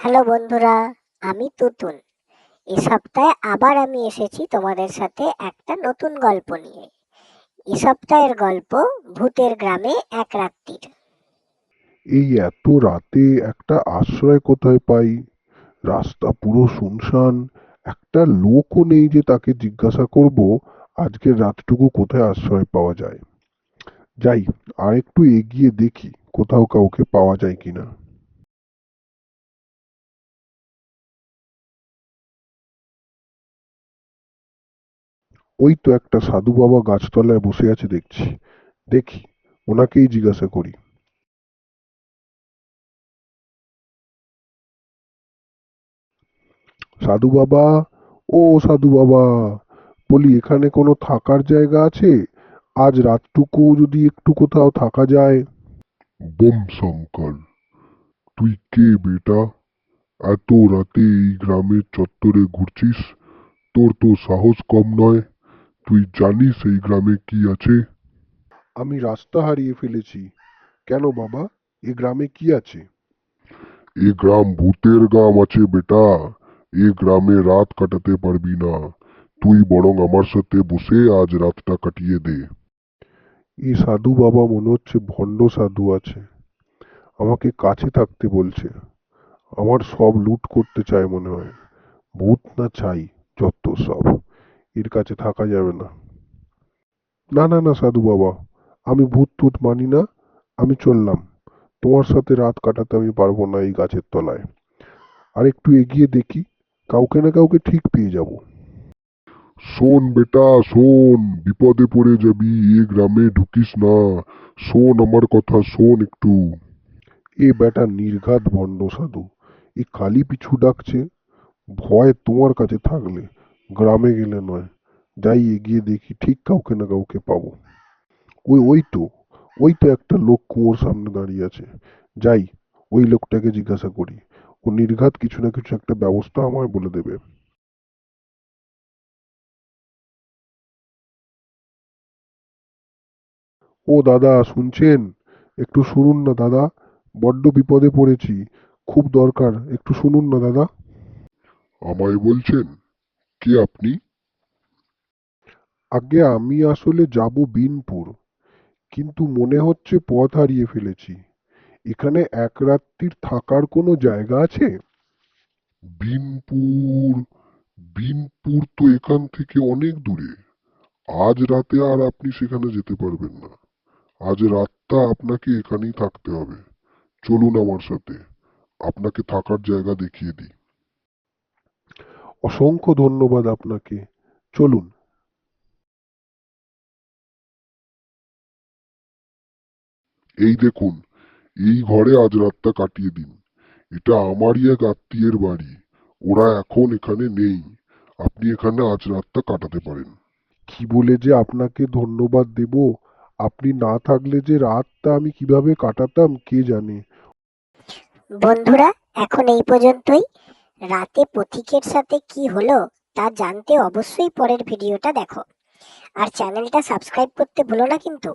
Hello বন্ধুরা, আমি তুতুন। এ সপ্তাহে আবার আমি এসেছি তোমাদের সাথে একটা নতুন গল্প নিয়ে। এ সপ্তাহের গল্প ভূতের গ্রামে এক রাত্রির। এই এত রাতে একটা আশ্রয় কোথায় পাই? রাস্তা পুরো শুনশান। একটা লোকও নেই যে তাকে জিজ্ঞাসা করব আজকের রাতটুকু কোথায় আশ্রয় পাওয়া যায়। যাই, আর একটু এগিয়ে দেখি কোথাও কাউকে পাওয়া যায় কিনা। ওই তো একটা সাধু বাবা গাছতলায় বসে আছে দেখছি। দেখি, ওনাকেই জিজ্ঞাসা করি। সাধু বাবা, ও সাধু বাবা, বলি এখানে কোনো থাকার জায়গা আছে? আজ রাতটুকু যদি একটু কোথাও থাকা যায়। বোম শঙ্কর, তুই কে বেটা? এত রাতে এই গ্রামের চত্বরে ঘুরছিস? তোর তো সাহস কম নয়। তুই জানিস এই গ্রামে কি আছে? আমি রাস্তা হারিয়ে ফেলেছি। কেন বাবা, এ গ্রামে কি আছে? এ গ্রাম ভূতের গ্রাম আছে বেটা। এ গ্রামে রাত কাটাতে পারবি না। তুই বরং আমার সাথে বসে আজ রাতটা কাটিয়ে দে। এই সাধু বাবা মনে হচ্ছে ভণ্ড সাধু আছে। আমাকে কাছে থাকতে বলছে। আমার সব লুট করতে চায় মনে হয়। ভূত না চাই, যত সব। এর কাছে থাকা যাবে না। না না না সাধু বাবা, আমি ভূত টুত মানি না। আমি চললাম। তোমার সাথে রাত কাটাতে আমি পারবো না এই গাছের তলায়। আর একটু এগিয়ে দেখি, কাউকে না কাউকে ঠিক পেয়ে যাব। শোন বেটা শোন, বিপদে পড়ে যাবি, এ গ্রামে ঢুকিস না। শোন আমার কথা, শোন একটু। এ বেটা নির্ঘাত ভণ্ড সাধু। এ কালী পিছু ডাকছে। ভয় তোমার কাছে থাকলে, গ্রামে গেলে নয়। যাই এগিয়ে দেখি, ঠিক কাউকে না কাউকে পাবো। ওই তো একটা লোক কুয়োর সামনে দাঁড়িয়ে আছে। যাই, ওই লোকটাকে জিজ্ঞাসা করি। ও নির্ঘাত কিছু না কিছু একটা ব্যবস্থা আমায় বলে দেবে। ও দাদা, শুনছেন? একটু শুনুন না দাদা। বড্ড বিপদে পড়েছি। খুব দরকার, একটু শুনুন না দাদা। আমায় বলছেন? কে আপনি? আগে আমি আসলে যাব বিনপুর, কিন্তু মনে হচ্ছে পথ হারিয়ে ফেলেছি। এখানে এক রাত্রির থাকার কোনো জায়গা আছে? বিনপুর? বিনপুর তো এখান থেকে অনেক দূরে। আজ রাতে আর আপনি সেখানে যেতে পারবেন না। আজ রাতটা আপনাকে এখানেই থাকতে হবে। চলুন আমার সাথে, আপনাকে থাকার জায়গা দেখিয়ে দিই। অসংখ্য ধন্যবাদ আপনাকে। চলুন। এই দেখুন, এই ঘরে আজ রাতটা কাটিয়ে দিন। এটা আমারই এক আত্মীয়ের বাড়ি। ওরা এখন এখানে নেই। আপনি এখানে আজ রাতটা কাটাতে পারেন। কি বলে যে আপনাকে ধন্যবাদ দেব! আপনি না থাকলে যে রাতটা আমি কিভাবে কাটাতাম কে জানে। বন্ধুরা, এখন এই পর্যন্তই। রাতে পথিকের সাথে কি হলো তা জানতে অবশ্যই পরের ভিডিওটা দেখো। আর চ্যানেলটা সাবস্ক্রাইব করতে ভুলো না কিন্তু।